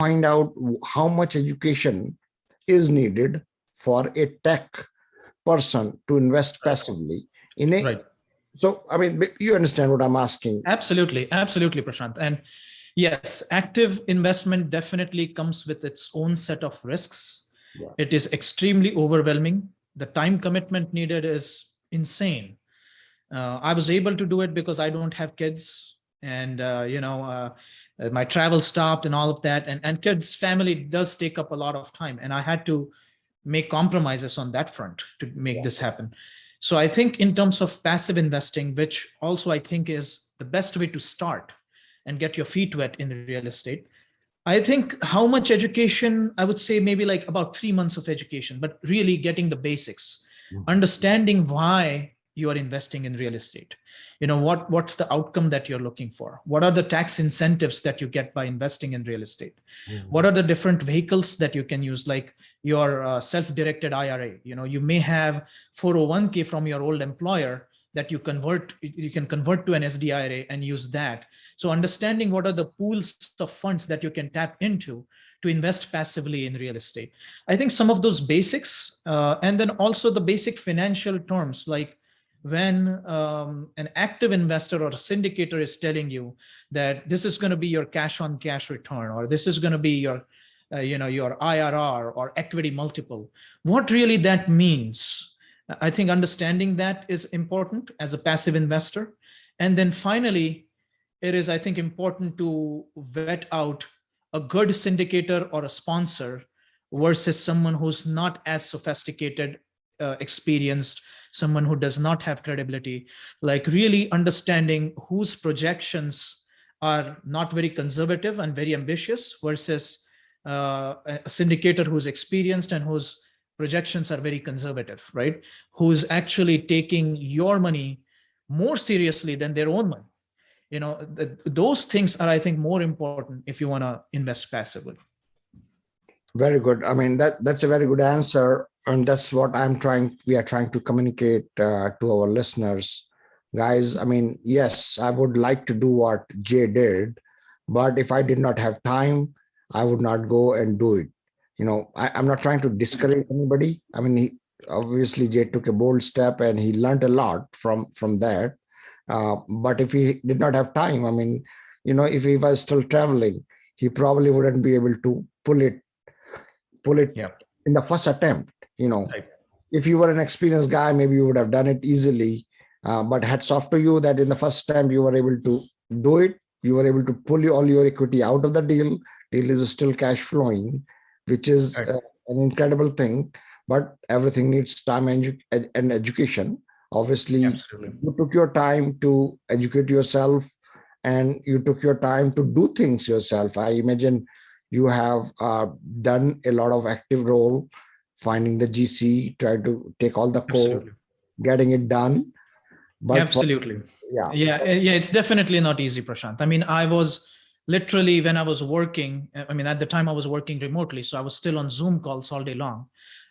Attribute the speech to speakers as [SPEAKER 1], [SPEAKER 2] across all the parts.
[SPEAKER 1] find out how much education is needed for a tech person to invest passively in a.
[SPEAKER 2] Right.
[SPEAKER 1] So, I mean, you understand what I'm asking.
[SPEAKER 2] Absolutely. Absolutely, Prashant. And yes, active investment definitely comes with its own set of risks.
[SPEAKER 1] Yeah.
[SPEAKER 2] It is extremely overwhelming. The time commitment needed is insane. I was able to do it because I don't have kids, and my travel stopped and all of that. And kids, family does take up a lot of time, and I had to make compromises on that front to make this happen. So I think in terms of passive investing, which also I think is the best way to start and get your feet wet in real estate, I think how much education, I would say maybe like about 3 months of education, but really getting the basics, understanding why you are investing in real estate. What's the outcome that you're looking for? What are the tax incentives that you get by investing in real estate? What are the different vehicles that you can use, like your self-directed IRA? You may have 401k from your old employer that you can convert to an SDIRA and use that. So understanding what are the pools of funds that you can tap into to invest passively in real estate. I think some of those basics, and then also the basic financial terms, like when an active investor or a syndicator is telling you that this is going to be your cash on cash return, or this is going to be your your IRR or equity multiple, what really that means. I think understanding that is important as a passive investor. And then finally, it is, I think, important to vet out a good syndicator or a sponsor versus someone who's not as sophisticated, experienced, someone who does not have credibility, like really understanding whose projections are not very conservative and very ambitious versus a syndicator who's experienced and whose projections are very conservative, right? Who's actually taking your money more seriously than their own money. Those things are, I think, more important if you want to invest passively.
[SPEAKER 1] Very good. I mean, that's a very good answer. And that's what we are trying to communicate to our listeners. Guys, I mean, yes, I would like to do what Jay did, but if I did not have time, I would not go and do it. I'm not trying to discourage anybody. I mean, obviously Jay took a bold step and he learned a lot from that. But if he did not have time, I mean, if he was still traveling, he probably wouldn't be able to pull it in the first attempt.
[SPEAKER 2] Right.
[SPEAKER 1] If you were an experienced guy, maybe you would have done it easily. But hats off to you that in the first attempt you were able to do it. You were able to pull all your equity out of the deal. Deal is still cash flowing, which is an incredible thing. But everything needs time and education. Obviously,
[SPEAKER 2] Absolutely.
[SPEAKER 1] You took your time to educate yourself, and you took your time to do things yourself. I imagine you have done a lot of active role, finding the GC, trying to take all the code, getting it done.
[SPEAKER 2] But absolutely. It's definitely not easy, Prashant. I mean, I was literally, when I was working, at the time I was working remotely, so I was still on Zoom calls all day long.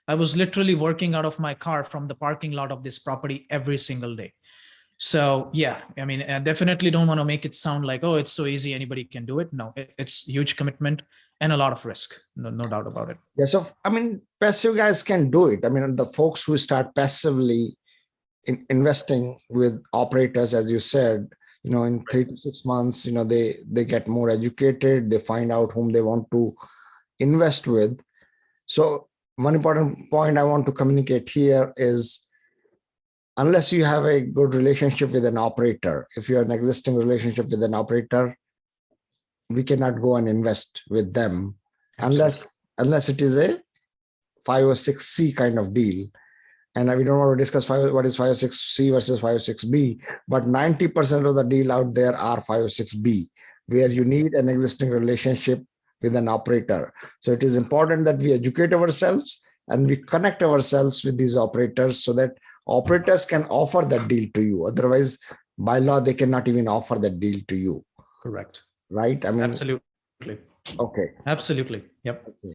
[SPEAKER 2] I was literally working out of my car from the parking lot of this property every single day. So I definitely don't want to make it sound like, oh, it's so easy, anybody can do it. No, it's huge commitment and a lot of risk. No doubt about it.
[SPEAKER 1] Yeah, so passive guys can do it. The folks who start passively investing with operators, as you said, in 3 to 6 months, they get more educated, they find out whom they want to invest with. So one important point I want to communicate here is, unless you have a good relationship with an operator, if you have an existing relationship with an operator, we cannot go and invest with them unless it is a 506C kind of deal. And we don't want to discuss what is 506C versus 506B, but 90% of the deal out there are 506B, where you need an existing relationship with an operator. So it is important that we educate ourselves and we connect ourselves with these operators so that operators can offer that deal to you. Otherwise, by law, they cannot even offer that deal to you.
[SPEAKER 2] Correct.
[SPEAKER 1] Right?
[SPEAKER 2] Absolutely.
[SPEAKER 1] Okay.
[SPEAKER 2] Absolutely. Yep.
[SPEAKER 1] Okay.